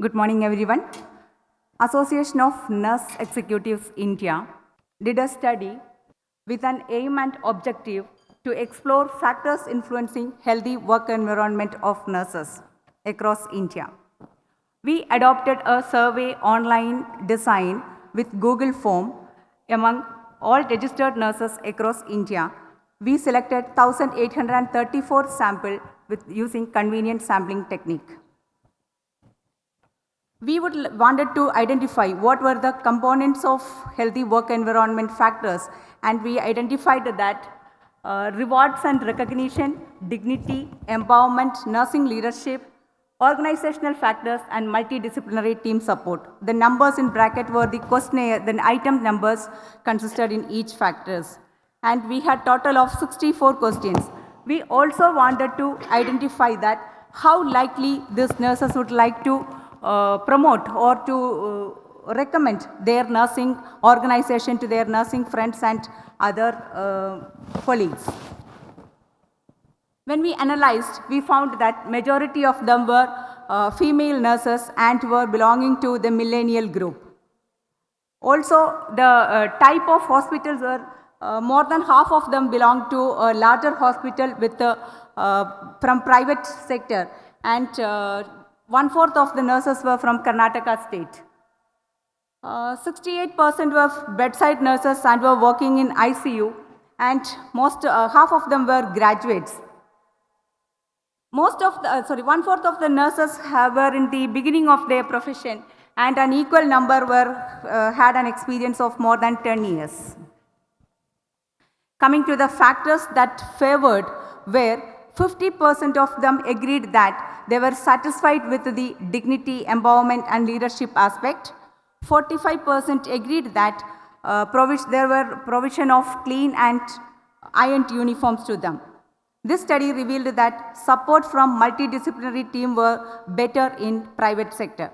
Good morning, everyone. Association of Nurse Executives India did a study with an aim and objective to explore factors influencing healthy work environment of nurses across India. We adopted a survey online design with Google Form among all registered nurses across India. We selected 1,834 samples using convenient sampling technique. We wanted to identify what were the components of healthy work environment factors, and we identified that rewards and recognition, dignity, empowerment, nursing leadership, organizational factors, and multidisciplinary team support. The numbers in bracket were the questionnaire, the item numbers consisted in each factors. And we had total of 64 questions. We also wanted to identify that how likely these nurses would like to promote or to recommend their nursing organization to their nursing friends and other colleagues. When we analyzed, we found that majority of them were female nurses and were belonging to the millennial group. Also, the type of hospitals were more than half of them belonged to a larger hospital with from private sector, and 1/4 of the nurses were from Karnataka state. 68% were bedside nurses and were working in ICU, and half of them were graduates. 1/4 of the nurses were in the beginning of their profession, and an equal number had an experience of more than 10 years. Coming to the factors that favored, where 50% of them agreed that they were satisfied with the dignity, empowerment, and leadership aspect. 45% agreed that there were provision of clean and ironed uniforms to them. This study revealed that support from multidisciplinary team were better in private sector.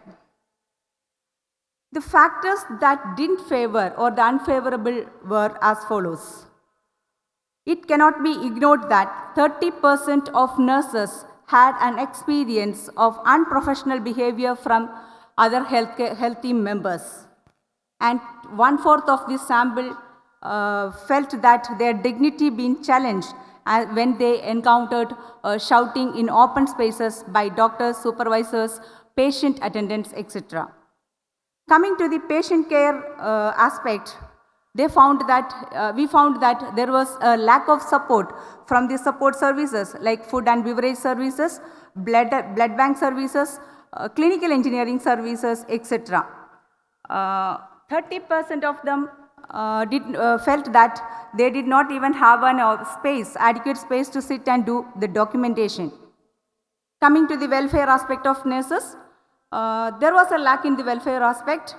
The factors that didn't favor or the unfavorable were as follows. It cannot be ignored that 30% of nurses had an experience of unprofessional behavior from other health team members. And 1/4 of this sample felt that their dignity being challenged when they encountered shouting in open spaces by doctors, supervisors, patient attendants, etc. Coming to the patient care aspect, we found that there was a lack of support from the support services like food and beverage services, blood bank services, clinical engineering services, etc. 30% of them felt that they did not even have adequate space to sit and do the documentation. Coming to the welfare aspect of nurses, there was a lack in the welfare aspect.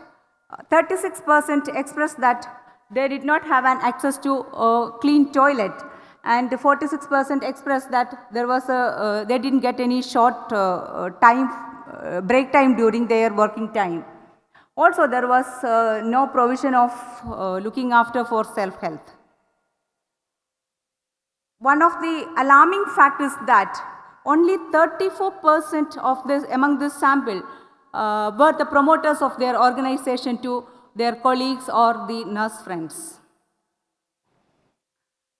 36% expressed that they did not have an access to a clean toilet, and 46% expressed that they didn't get any short break time during their working time. Also, there was no provision of looking after for self-health. One of the alarming facts is that only 34% of among this sample were the promoters of their organization to their colleagues or the nurse friends.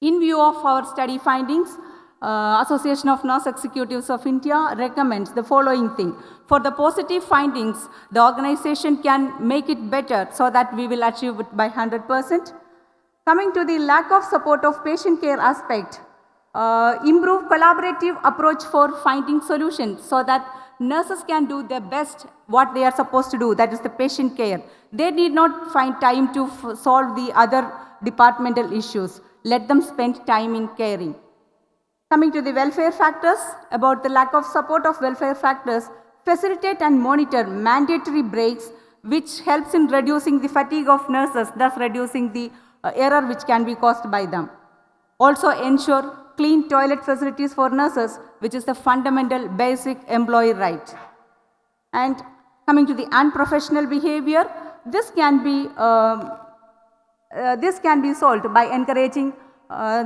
In view of our study findings, Association of Nurse Executives of India recommends the following thing. For the positive findings, the organization can make it better so that we will achieve it by 100%. Coming to the lack of support of patient care aspect, improve collaborative approach for finding solutions so that nurses can do their best what they are supposed to do, that is the patient care. They need not find time to solve the other departmental issues. Let them spend time in caring. Coming to the welfare factors, about the lack of support of welfare factors, facilitate and monitor mandatory breaks, which helps in reducing the fatigue of nurses, thus reducing the error which can be caused by them. Also ensure clean toilet facilities for nurses, which is the fundamental basic employee right. And coming to the unprofessional behavior, this can be solved by encouraging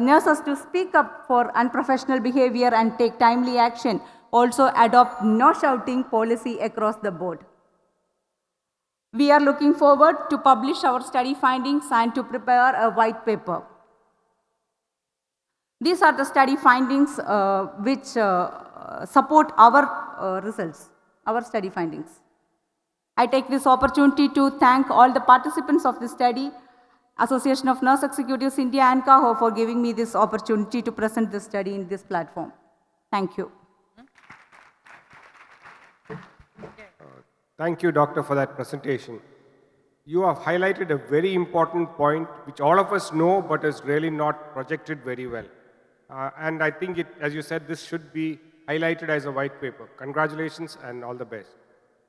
nurses to speak up for unprofessional behavior and take timely action. Also adopt no shouting policy across the board. We are looking forward to publish our study findings and to prepare a white paper. These are the study findings which support our results, our study findings. I take this opportunity to thank all the participants of this study, Association of Nurse Executives India and CAHO for giving me this opportunity to present this study in this platform. Thank you. Thank you, Doctor, for that presentation. You have highlighted a very important point which all of us know but is really not projected very well. And I think, as you said, this should be highlighted as a white paper. Congratulations and all the best.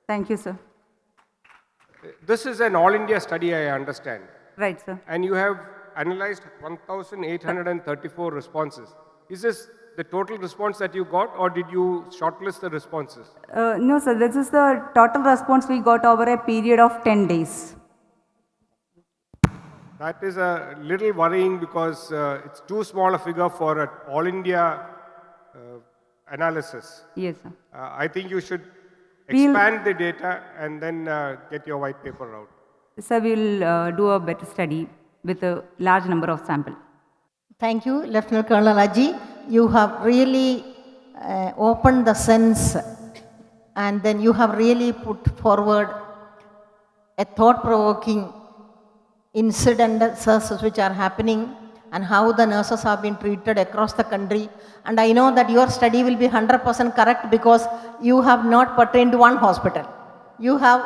Thank you, sir. This is an all-India study, I understand. Right, sir. And you have analyzed 1,834 responses. Is this the total response that you got, or did you shortlist the responses? No, sir. This is the total response we got over a period of 10 days. That is a little worrying because it's too small a figure for an all-India analysis. Yes, sir. I think you should expand the data and then get your white paper out. Sir, we will do a better study with a large number of samples. Thank you, Lieutenant Colonel AJEE. You have really opened the sense, and then you have really put forward a thought-provoking incidences which are happening and how the nurses have been treated across the country. And I know that your study will be 100% correct because you have not pertained to one hospital. You have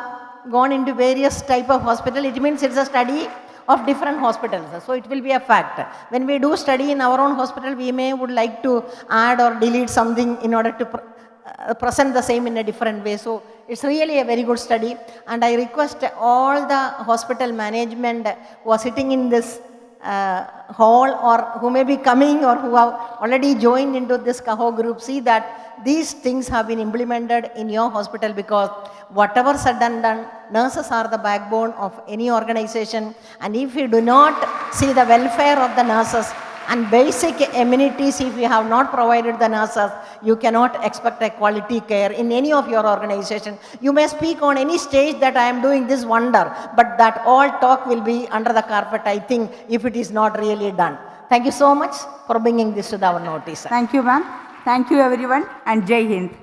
gone into various type of hospital. It means it's a study of different hospitals. So it will be a fact. When we do study in our own hospital, we would like to add or delete something in order to present the same in a different way. So it's really a very good study, and I request all the hospital management who are sitting in this hall or who may be coming or who have already joined into this CAHO group, see that these things have been implemented in your hospital, because whatever said and done, nurses are the backbone of any organization, and if you do not see the welfare of the nurses and basic amenities, if you have not provided the nurses, you cannot expect a quality care in any of your organization. You may speak on any stage that I am doing this wonder, but that all talk will be under the carpet, I think, if it is not really done. Thank you so much for bringing this to our notice. Thank you, ma'am. Thank you, everyone, and Jai Hind.